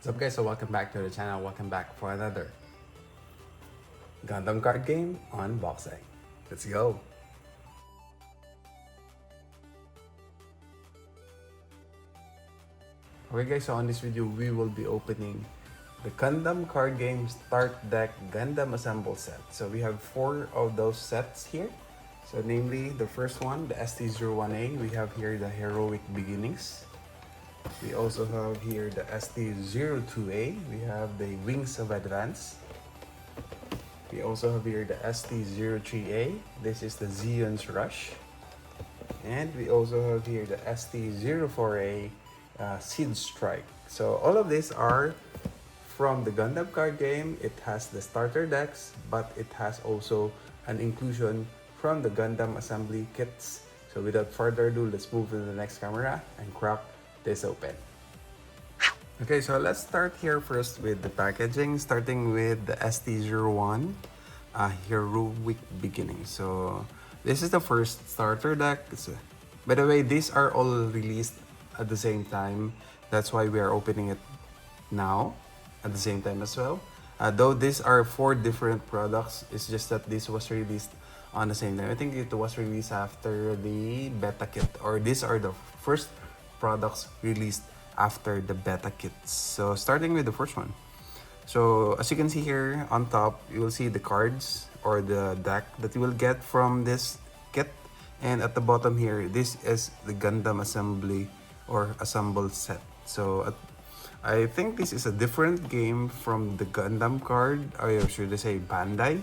What's up guys, so welcome back to the channel, welcome back for another Gundam card game unboxing. Let's go! Okay guys, so on this video we will be opening the Gundam card game Start Deck Gundam Assemble set. So we have 4 of those sets here. So namely the first one, the ST01A, we have here the Heroic Beginnings. We also have here the ST02A, we have the Wings of Advance. We also have here the ST03A, this is the ZEON'S Rush. And we also have here the ST04A Seed Strike. So all of these are from the Gundam card game. It has the starter decks, but it has also an inclusion from the Gundam assembly kits. So without further ado, let's move to the next camera and crack this open. Okay, so let's start here first with the packaging, starting with the ST01 Heroic Beginning. So this is the first starter deck. By the way, these are all released at the same time. That's why we are opening it now at the same time as well. Though these are 4 different products, it's just that this was released on the same time. I think it was released after the beta kit, or these are the first products released after the beta kits. So starting with the first one. So as you can see here on top, you will see the cards or the deck that you will get from this kit. And at the bottom here, this is the Gundam assembly or assembled set. So I think this is a different game from the Gundam card, or should I say Bandai,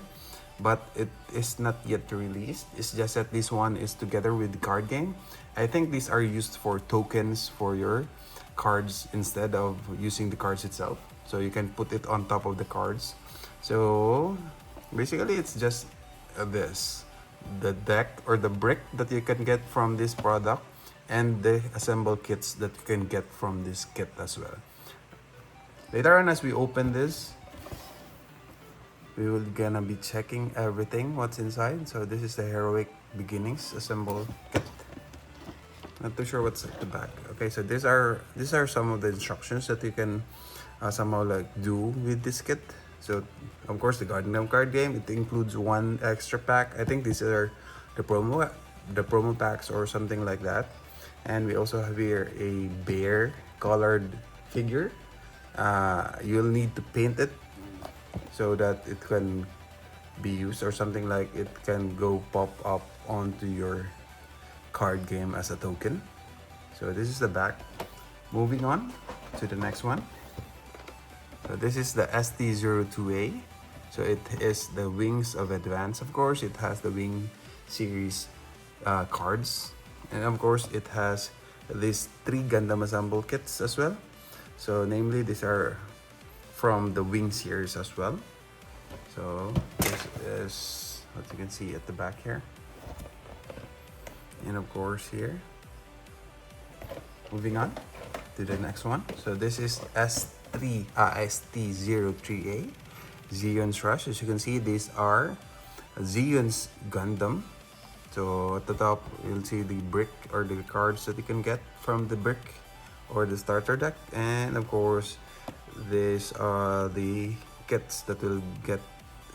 but it is not yet released. It's just that this one is together with the card game. I think these are used for tokens for your cards instead of using the cards itself. So you can put it on top of the cards. So basically it's just this, the deck or the brick that you can get from this product, and the assemble kits that you can get from this kit as well. Later on, as we open this, we will gonna be checking everything what's inside. So this is the Heroic Beginnings assemble kit. Not too sure what's at the back. Okay, so these are some of the instructions that you can somehow like do with this kit. So of course the Gundam card game, it includes 1 extra pack. I think these are the promo packs or something like that. And we also have here a bear colored figure. You'll need to paint it so that it can be used, or something like it can go pop up onto your card game as a token. So this is the back. Moving on to the next one. So this is the ST02A. So it is the Wings of Advance. Of course, it has the Wing series cards, and of course it has these 3 Gundam assemble kits as well. So namely, these are from the Wing series as well. So this is what you can see at the back here. And of course here. Moving on to the next one. So this is ST03A, ZEON'S Rush. As you can see, these are ZEON'S Gundam. So at the top, you'll see the brick or the cards that you can get from the brick or the starter deck. And of course, these are the kits that we'll get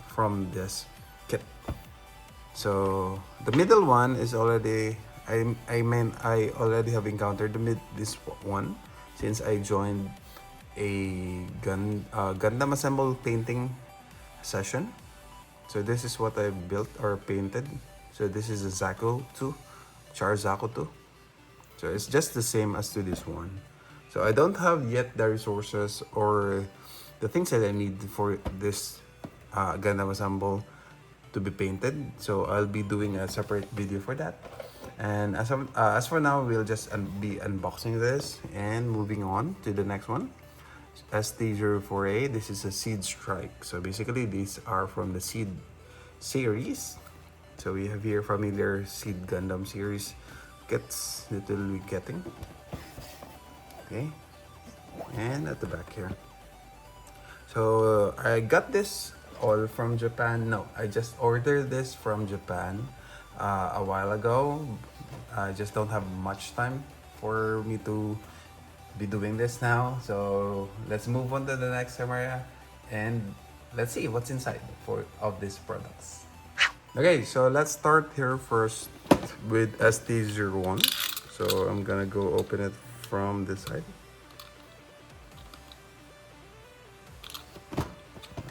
from this kit. So the middle one is already, I already have encountered this one since I joined a Gundam assemble painting session. So this is what I built or painted. So this is a Zaku 2, Char Zaku 2. So it's just the same as to this one. So I don't have yet the resources or the things that I need for this Gundam assemble to be painted. So I'll be doing a separate video for that. And as for now, we'll just be unboxing this and moving on to the next one. ST04A, this is a Seed Strike. So basically these are from the Seed series. So we have here familiar Seed Gundam series kits that we'll be getting. Okay, and at the back here. So I got this all from Japan. No, I just ordered this from Japan a while ago. I just don't have much time for me to be doing this now. So let's move on to the next camera and let's see what's inside of these products. Okay, so let's start here first with ST01. So I'm gonna go open it from this side.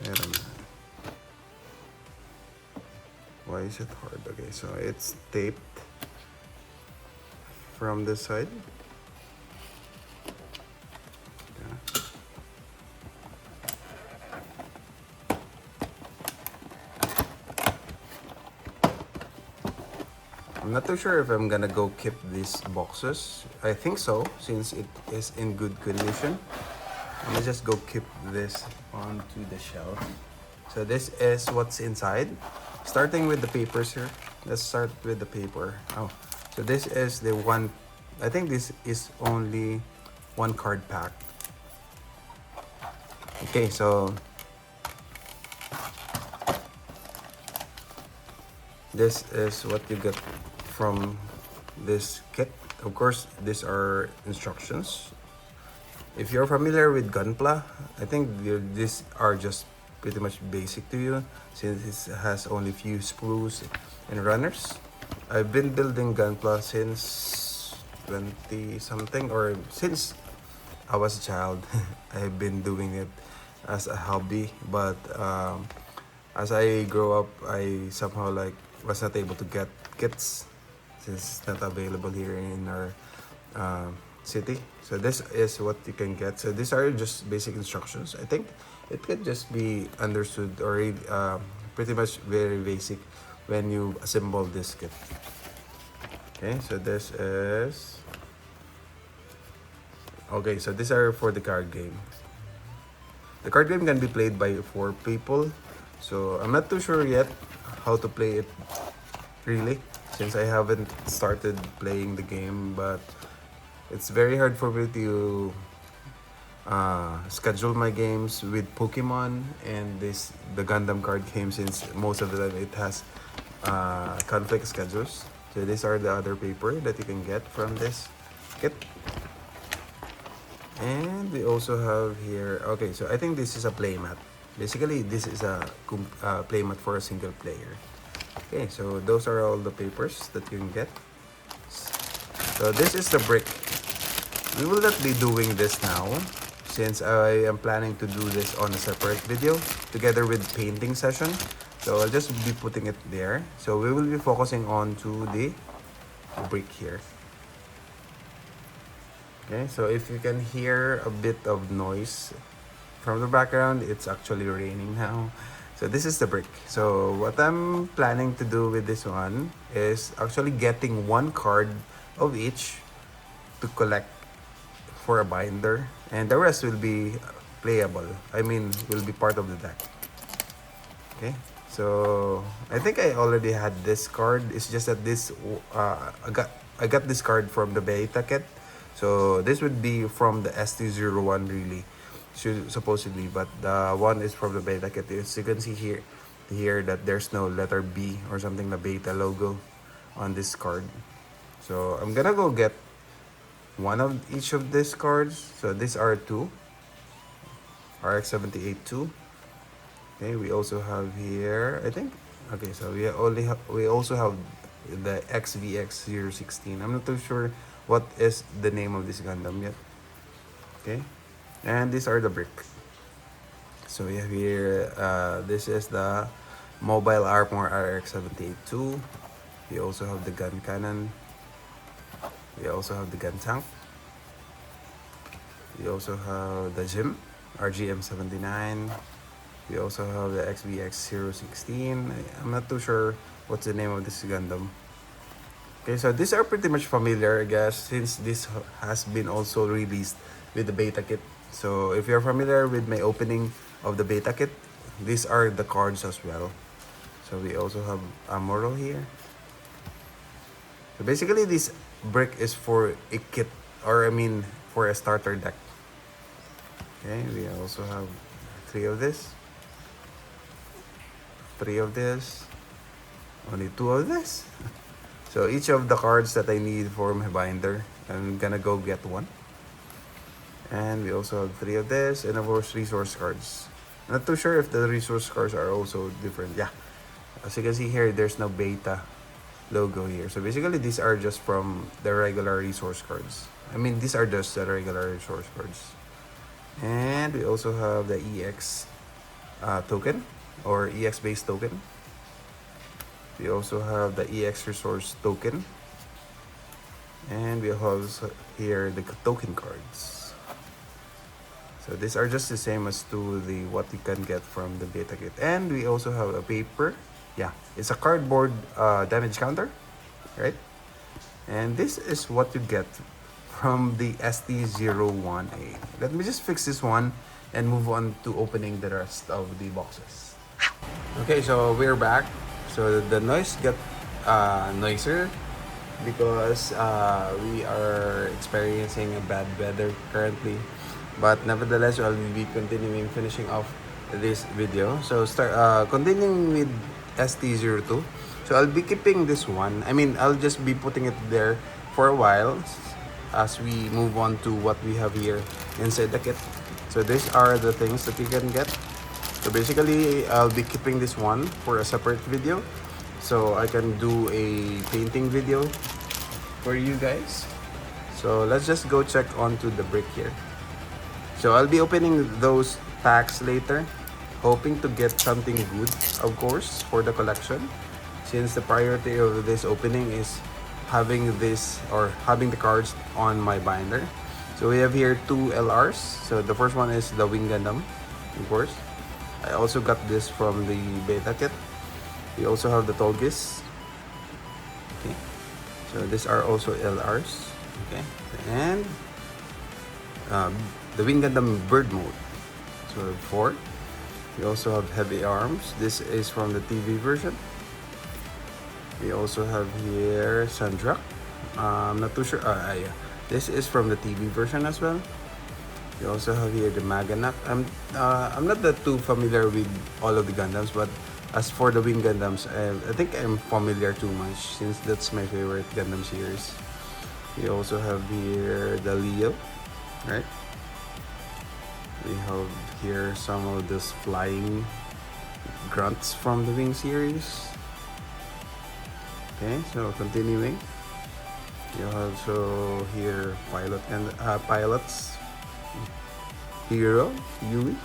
And why is it hard? Okay, so it's taped from this side. Yeah. I'm not too sure if I'm gonna go keep these boxes. I think so, since it is in good condition. I'm gonna just go keep this onto the shelf. So this is what's inside. Starting with the papers here. Let's start with the paper. Oh, so this is the one. I think this is only one card pack. Okay, so this is what you get from this kit. Of course, these are instructions. If you're familiar with Gunpla, I think these are just pretty much basic to you, since it has only few sprues and runners. I've been building Gunpla since 20 something, or since I was a child. I've been doing it as a hobby, but as I grow up, I somehow was not able to get kits since it's not available here in our city. So this is what you can get. So these are just basic instructions. I think it could just be understood or pretty much very basic when you assemble this kit. Okay, so this is... Okay, so these are for the card game. The card game can be played by 4 people. So I'm not too sure yet how to play it really, since I haven't started playing the game, but it's very hard for me to schedule my games with Pokemon and the Gundam card game, since most of the time it has conflict schedules. So these are the other paper that you can get from this kit. And we also have here, okay, so I think this is a playmat. Basically, this is a playmat for a single player. Okay, so those are all the papers that you can get. So this is the brick. We will not be doing this now, since I am planning to do this on a separate video together with painting session. So I'll just be putting it there. So we will be focusing on to the brick here. Okay, so if you can hear a bit of noise from the background, it's actually raining now. So this is the brick. So what I'm planning to do with this one is actually getting one card of each to collect for a binder, and the rest will be playable. I mean, will be part of the deck. Okay, so I think I already had this card. It's just that this I got this card from the beta kit. So this would be from the ST01 really, supposedly, but the one is from the beta kit. As you can see here that there's no letter B or something, the beta logo on this card. So I'm gonna go get one of each of these cards. So these are 2 RX-78 2. Okay, we also have here, I think, okay, so we also have the XVX016. I'm not too sure what is the name of this Gundam yet. Okay, and these are the brick. So we have here, this is the Mobile Armor RX-78 2. We also have the gun cannon. We also have the gun tank. We also have the Gym RGM79. We also have the XVX016. I'm not too sure what's the name of this Gundam. Okay, so these are pretty much familiar, I guess, since this has been also released with the beta kit. So if you're familiar with my opening of the beta kit, these are the cards as well. So we also have a model here. So basically this brick is for a kit, or I mean for a starter deck. Okay, we also have 3 of this, 3 of this, only 2 of this. So each of the cards that I need for my binder, I'm gonna go get one. And we also have 3 of this, and of course resource cards. Not too sure if the resource cards are also different. Yeah, as you can see here, there's no beta logo here. So basically these are just from the regular resource cards. I mean, these are just the regular resource cards. And we also have the EX token, or EX based token. We also have the EX resource token. And we have here the token cards. So these are just the same as to the what you can get from the beta kit. And we also have a paper. Yeah, it's a cardboard damage counter, right? And this is what you get from the ST01A. Let me just fix this one and move on to opening the rest of the boxes. Okay, so we're back. So the noise got noisier because we are experiencing a bad weather currently. But nevertheless, I'll be continuing finishing off this video. So continuing with ST02. So I'll be keeping this one. I mean, I'll just be putting it there for a while as we move on to what we have here inside the kit. So these are the things that you can get. So basically, I'll be keeping this one for a separate video, so I can do a painting video for you guys. So let's just go check onto the brick here. So I'll be opening those packs later, hoping to get something good, of course, for the collection, since the priority of this opening is having this or having the cards on my binder. So we have here 2 LRs. So the first one is the Wing Gundam, of course. I also got this from the beta kit. We also have the Tolgis. Okay, so these are also LRs. Okay, and the Wing Gundam Bird mode. So 4. We also have heavy arms. This is from the TV version. We also have here Sandrak. I'm not too sure. Yeah. This is from the TV version as well. We also have here the Maganak. I'm not that too familiar with all of the Gundams, but as for the Wing Gundams, I think I'm familiar too much since that's my favorite Gundam series. We also have here the Leo, right? We have here some of those flying grunts from the Wing series. Okay, so continuing, you also here pilots, Hero, Yui.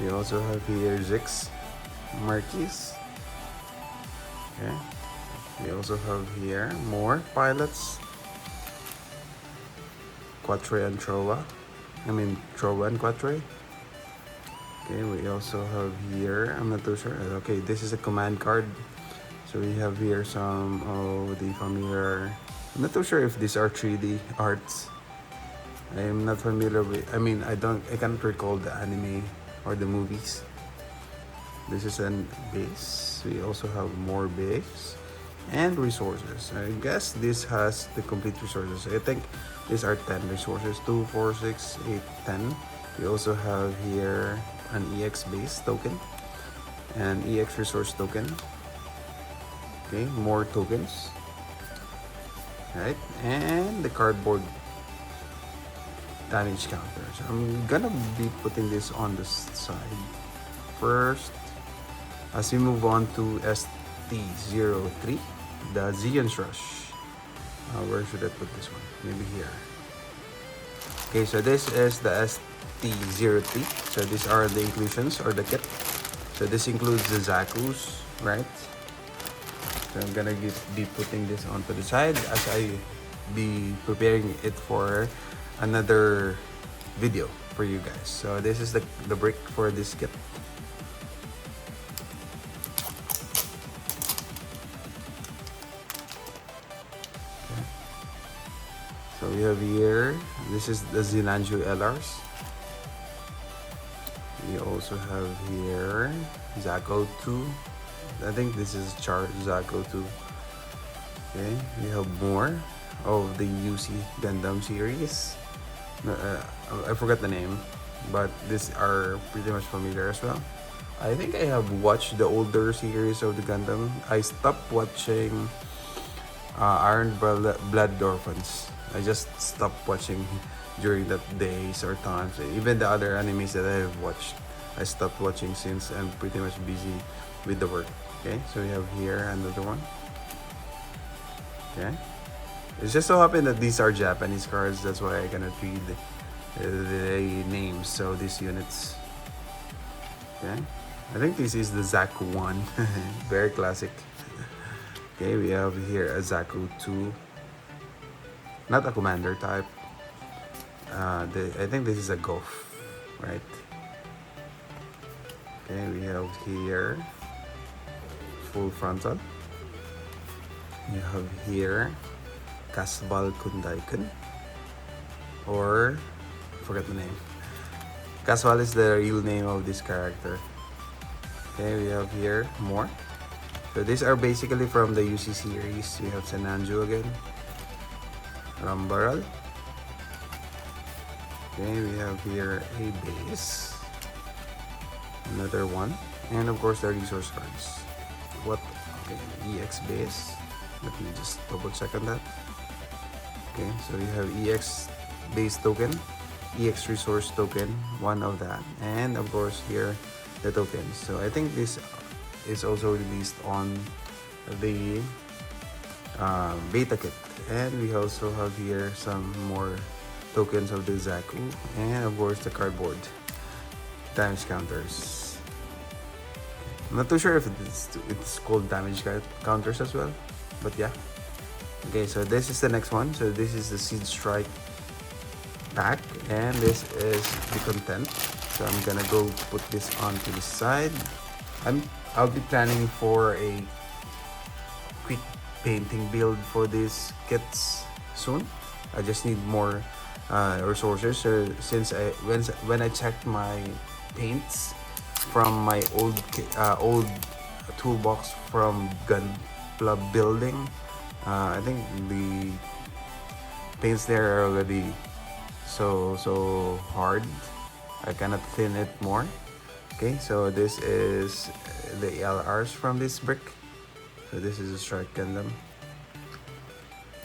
We also have here Zix, Marquis. Okay, we also have here more pilots, Quatre and Troa. Troa and Quatre. Okay, we also have here, I'm not too sure. Okay, this is a command card. So we have here some of the familiar. I'm not too sure if these are 3D arts. I am not familiar with. I can't recall the anime or the movies. This is an base. We also have more base and resources. I guess this has the complete resources. I think these are 10 resources. 2, 4, 6, 8, 10. We also have here an EX base token and EX resource token. Okay, more tokens, right? And the cardboard damage counter. So I'm gonna be putting this on the side first as we move on to ST03, the ZEON'S Rush. Where should I put this one? Maybe here. Okay, so this is the ST03. So these are the inclusions or the kit. So this includes the Zaku's, right? So I'm gonna be putting this onto the side as I be preparing it for another video for you guys. So this is the brick for this kit. Okay. So we have here, this is the Zinanju LRs. We also have here Zako 2. I think this is Zako 2. Okay, we have more of the UC Gundam series. I forgot the name, but these are pretty much familiar as well. I think I have watched the older series of the Gundam. I stopped watching Iron Blood Orphans. I just stopped watching during that days or times. Even the other animes that I have watched, I stopped watching since I'm pretty much busy with the work. Okay, so we have here another one. Okay, it's just so happened that these are Japanese cards. That's why I cannot read the names of these units. Okay, I think this is the Zaku 1. Very classic. Okay, we have here a Zaku 2. Not a commander type. I think this is a Goff, right? Okay, we have here full frontal. You have here Kasbal Kundaikun, or forget the name. Kasbal is the real name of this character. Okay, we have here more. So these are basically from the UC series. We have Senanju again, Rambaral. Okay, we have here a base, another one, and of course the resource cards. What? Okay, EX base. Let me just double check on that. Okay, so we have EX base token, EX resource token, one of that, and of course here the tokens. So I think this is also released on the beta kit, and we also have here some more tokens of the Zaku, and of course the cardboard damage counters. I'm not too sure if it's called damage counters as well, but yeah. Okay, so this is the next one. So this is the Seed Strike pack, and this is the content. So I'm gonna go put this onto the side. I'll be planning for a quick painting build for these kits soon. I just need more resources. So since when I checked my paints from my old toolbox from Gundam building, I think the paints there are already so hard. I cannot thin it more. Okay, so this is the LRs from this brick. So this is a Strike Gundam.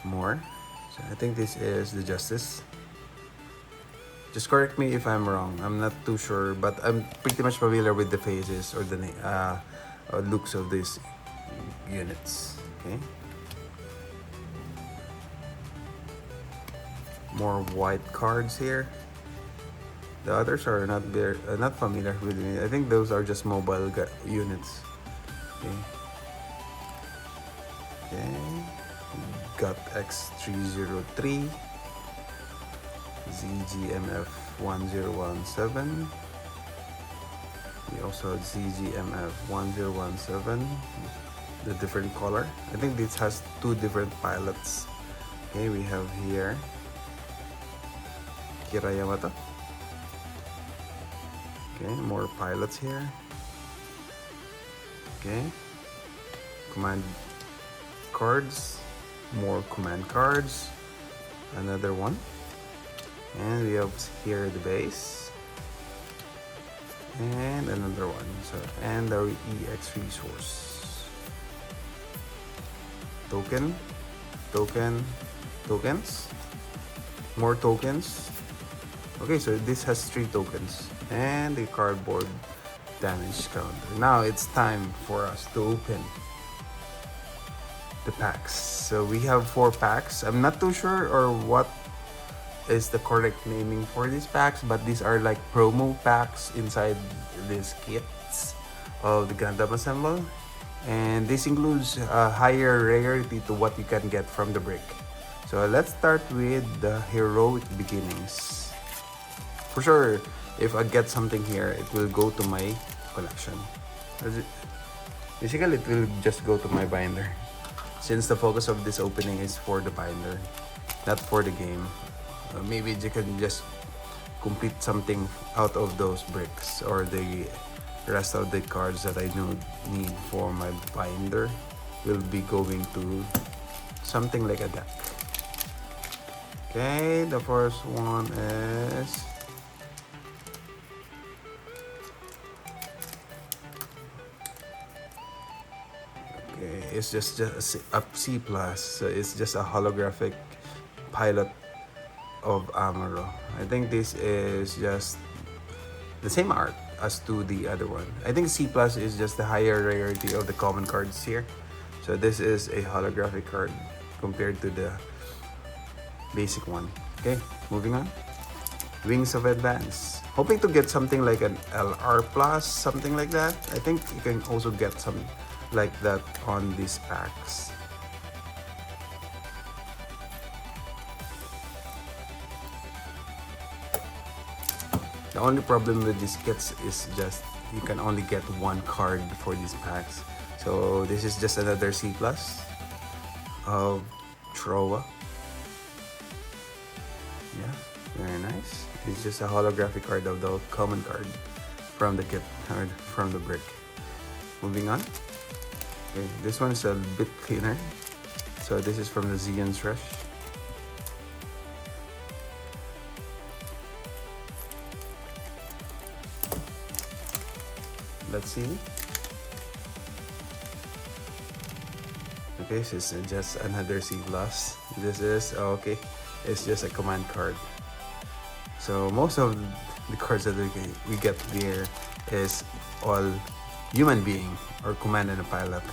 More. So I think this is the Justice. Just correct me if I'm wrong. I'm not too sure, but I'm pretty much familiar with the faces or the looks of these units. Okay. More white cards here. The others are not familiar with me. I think those are just mobile units. Okay. Okay. Got X303. ZGMF 1017. We also have ZGMF 1017, the different color. I think this has two different pilots. Okay, we have here Kira Yamato. Okay, more pilots here. Okay, command cards, more command cards, another one. And we have here the base and another one. So, and the EX resource tokens, more tokens. Okay, so this has 3 tokens and the cardboard damage counter. Now it's time for us to open the packs. So we have 4 packs. I'm not too sure or what is the correct naming for these packs, but these are like promo packs inside these kits of the Gundam Assemble, and this includes a higher rarity to what you can get from the brick. So let's start with the Heroic Beginnings. For sure, if I get something here, it will go to my collection. Basically, it will just go to my binder, since the focus of this opening is for the binder, not for the game. Maybe you can just complete something out of those bricks, or the rest of the cards that I need for my binder will be going to something like a deck. Okay, the first one is it's just a C+, so it's just a holographic pilot of Amuro. I think this is just the same art as to the other one. I think C plus is just the higher rarity of the common cards here. So this is a holographic card compared to the basic one. Okay, moving on. Wings of Advance. Hoping to get something like an LR plus, something like that. I think you can also get some like that on these packs. The only problem with these kits is just you can only get one card for these packs. So this is just another C plus of Troa. Yeah, very nice. It's just a holographic card of the common card from the kit or from the brick. Moving on. Okay, this one is a bit thinner. So this is from the ZEON'S Rush. Let's see. Okay, so it's just another C plus. This is okay. It's just a command card. So most of the cards that we get here is all human being or command and a pilot.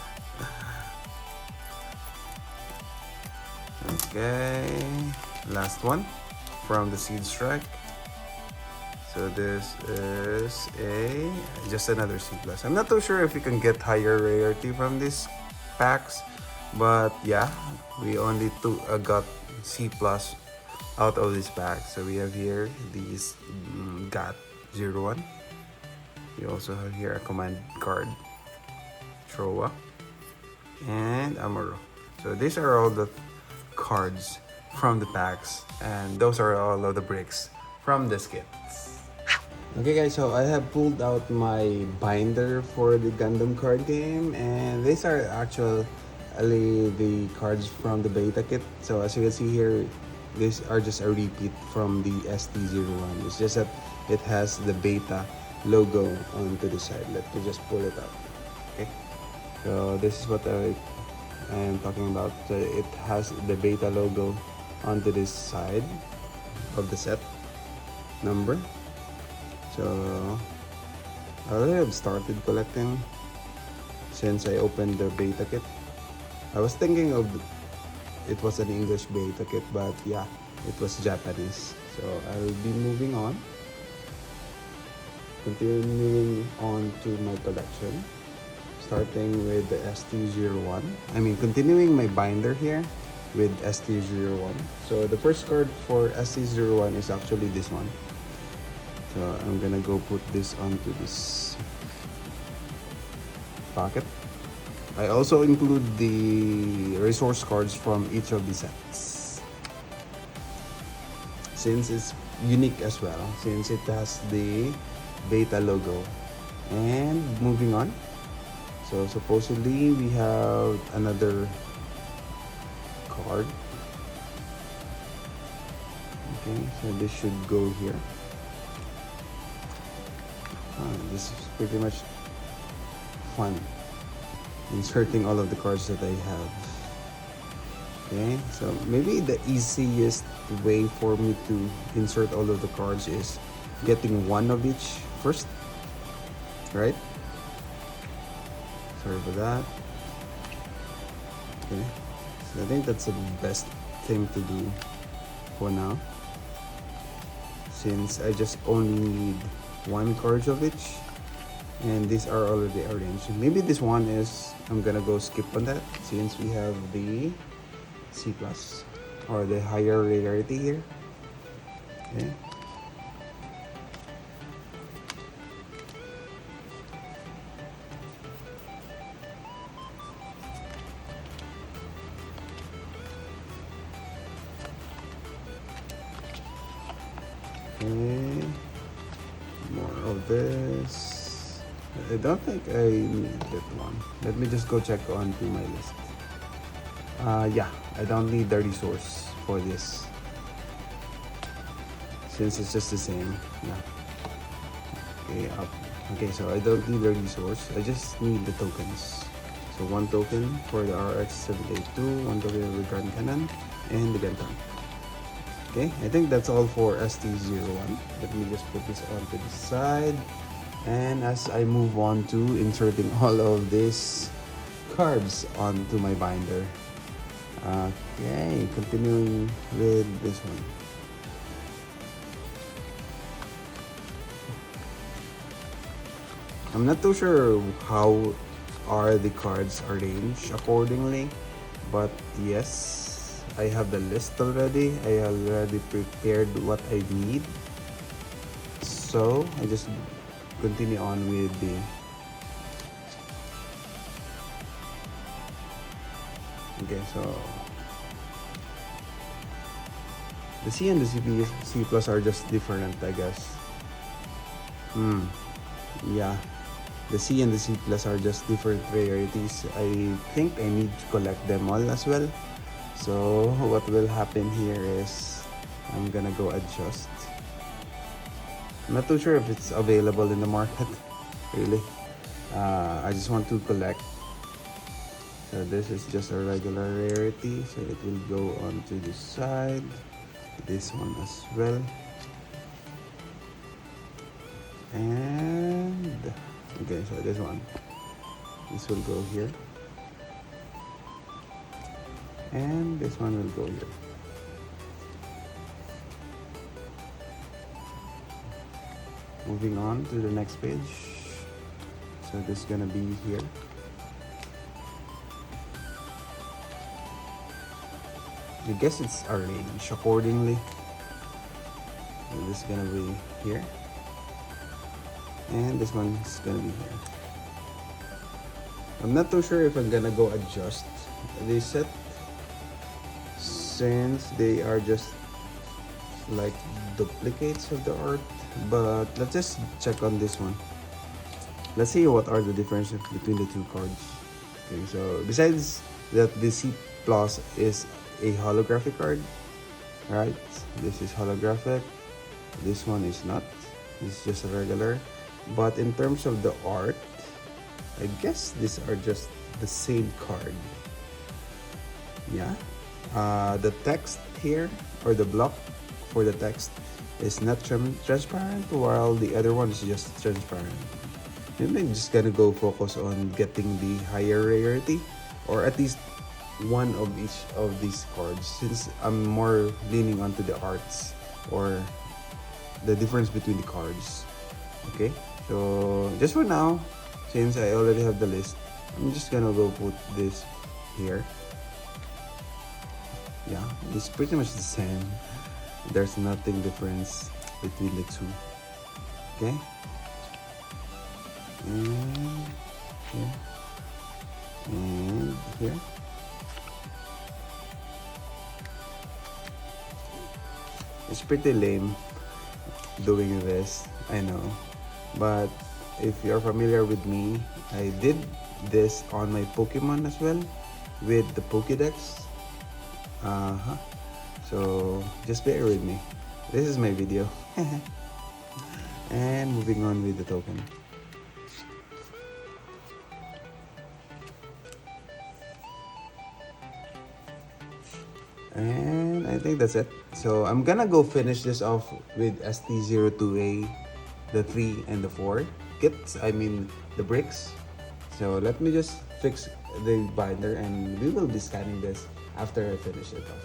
Okay, last one from the Seed Strike. So this is just another C plus. I'm not too sure if you can get higher rarity from these packs, but yeah, we only got C plus out of this pack. So we have here these GAT 01. We also have here a command card, Troa, and Amuro. So these are all the cards from the packs, and those are all of the bricks from this kit. Okay guys, so I have pulled out my binder for the Gundam card game, and these are actually the cards from the beta kit. So as you can see here, these are just a repeat from the ST01. It's just that it has the beta logo onto the side. Let me just pull it out. Okay, so this is what I am talking about. So it has the beta logo onto this side of the set number. So I already have started collecting since I opened the beta kit. I was thinking of it was an English beta kit, but yeah, it was Japanese. So I'll be moving on, continuing on to my collection, starting with the ST01. I mean, continuing my binder here with ST01. So the first card for ST01 is actually this one. So I'm gonna go put this onto this pocket. I also include the resource cards from each of the sets, since it's unique as well, since it has the beta logo. And moving on, so supposedly we have another card. Okay, so this should go here. This is pretty much fun, inserting all of the cards that I have. Okay, so maybe the easiest way for me to insert all of the cards is getting one of each first, right? Sorry for that. Okay, so I think that's the best thing to do for now, since I just only need one card of each, and these are already arranged. Maybe this one is, I'm gonna go skip on that since we have the C plus or the higher rarity here. Okay. Okay. More of this. I don't think I need that one. Let me just go check onto my list. Yeah, I don't need the resource for this, since it's just the same. Yeah. Okay, up. Okay, so I don't need the resource. I just need the tokens. So one token for the RX-782, one token for the Garden Cannon, and the Gundam. Okay, I think that's all for ST01. Let me just put this onto the side. And as I move on to inserting all of these cards onto my binder. Okay, continuing with this one. I'm not too sure how are the cards arranged accordingly, but yes, I have the list already. I already prepared what I need. So I just continue on with the so the C and the C plus are just different, I guess. Yeah, the C and the C plus are just different rarities. I think I need to collect them all as well. So what will happen here is I'm gonna go adjust. I'm not too sure if it's available in the market, really. I just want to collect. So this is just a regular rarity, so it will go onto the side. This one as well. And okay, so this one. This will go here. And this one will go here. Moving on to the next page. So this is gonna be here. I guess it's arranged accordingly. So this is gonna be here. And this one is gonna be here. I'm not too sure if I'm gonna go adjust this set, since they are just like duplicates of the art. But let's just check on this one. Let's see what are the differences between the two cards. Okay, so besides that, the C plus is a holographic card, right? This is holographic. This one is not. It's just a regular. But in terms of the art, I guess these are just the same card. Yeah. The text here, or the block for the text, is not transparent, while the other one is just transparent. Maybe I'm just gonna go focus on getting the higher rarity, or at least one of each of these cards, since I'm more leaning onto the arts or the difference between the cards. Okay, so just for now, since I already have the list, I'm just gonna go put this here. Yeah, it's pretty much the same. There's nothing difference between the two. Okay, and here and here. It's pretty lame doing this, I know, but if you're familiar with me, I did this on my Pokemon as well with the Pokédex. So just bear with me. This is my video. And moving on with the token. And I think that's it. So I'm gonna go finish this off with ST02A, the 3 and the 4 kits, I mean the bricks. So let me just fix the binder and we will be scanning this after I finish it off.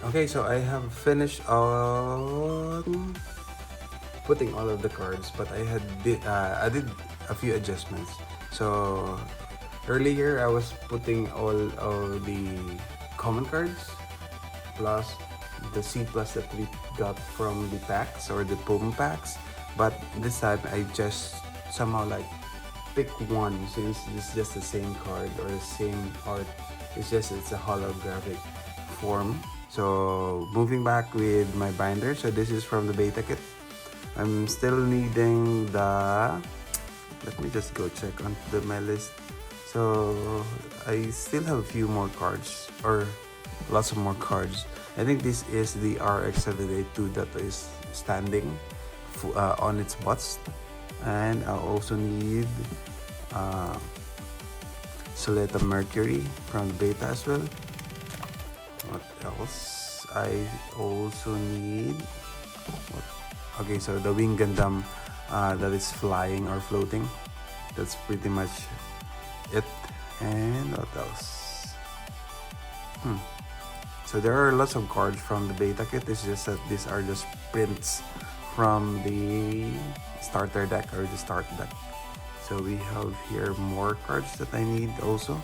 Okay, so I have finished on putting all of the cards, but I did a few adjustments. So earlier I was putting all of the common cards plus the C plus that we got from the packs or the Puma packs, but this time I just somehow like pick one, since it's just the same card or the same art. It's a holographic form. So moving back with my binder, so this is from the beta kit. I'm still needing the, let me just go check on my list. So I still have a few more cards, or lots of more cards. I think this is the RX-782 that is standing on its butts, and I also need Soleta Mercury from the beta as well. What else? I also need... Okay, so the wing Gundam that is flying or floating. That's pretty much it. And what else? So there are lots of cards from the beta kit. It's just that these are just prints from the starter deck or the start deck. So we have here more cards that I need also.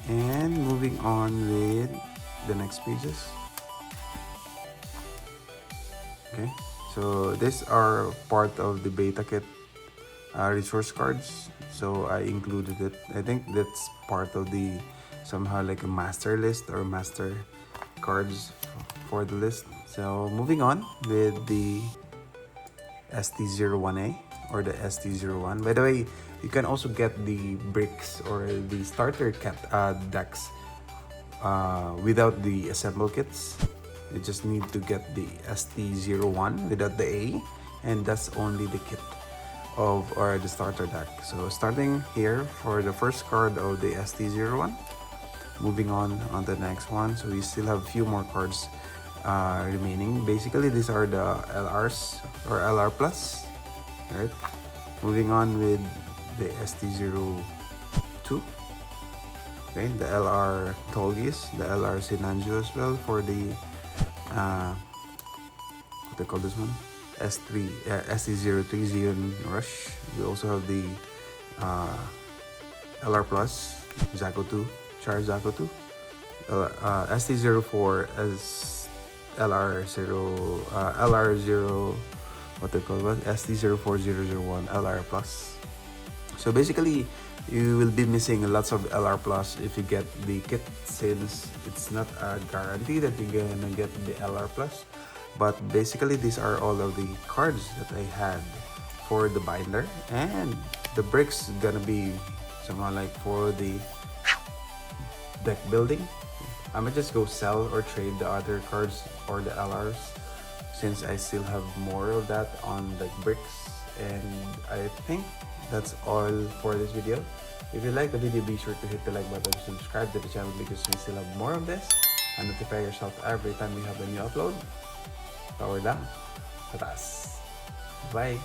And moving on with the next pages. Okay, so these are part of the beta kit resource cards. So I included it. I think that's part of the somehow like a master list or master cards for the list. So moving on with the ST01A or the ST01. By the way, you can also get the bricks or the starter decks without the assemble kits. You just need to get the ST01 without the A, and that's only the kit of or the starter deck. So starting here for the first card of the ST01, moving on the next one. So we still have a few more cards remaining. Basically, these are the LRs or LR plus. Right. Moving on with the ST02. Okay, the LR Tolgis, the LR Sinanju as well for the what they call this one? ST03 Zeon Rush. We also have the LR Plus Zako 2, Char Zako 2. ST04 as LR0 what they call it? ST04001 LR Plus. So basically, you will be missing lots of LR Plus if you get the kit, since it's not a guarantee that you're gonna get the LR Plus. But basically, these are all of the cards that I had for the binder, and the bricks gonna be somehow like for the deck building. I'm gonna just go sell or trade the other cards or the LRs, since I still have more of that on the bricks. And I think that's all for this video. If you like the video, be sure to hit the like button, subscribe to the channel because we still have more of this, and notify yourself every time we have a new upload. Power down. Patas. Bye.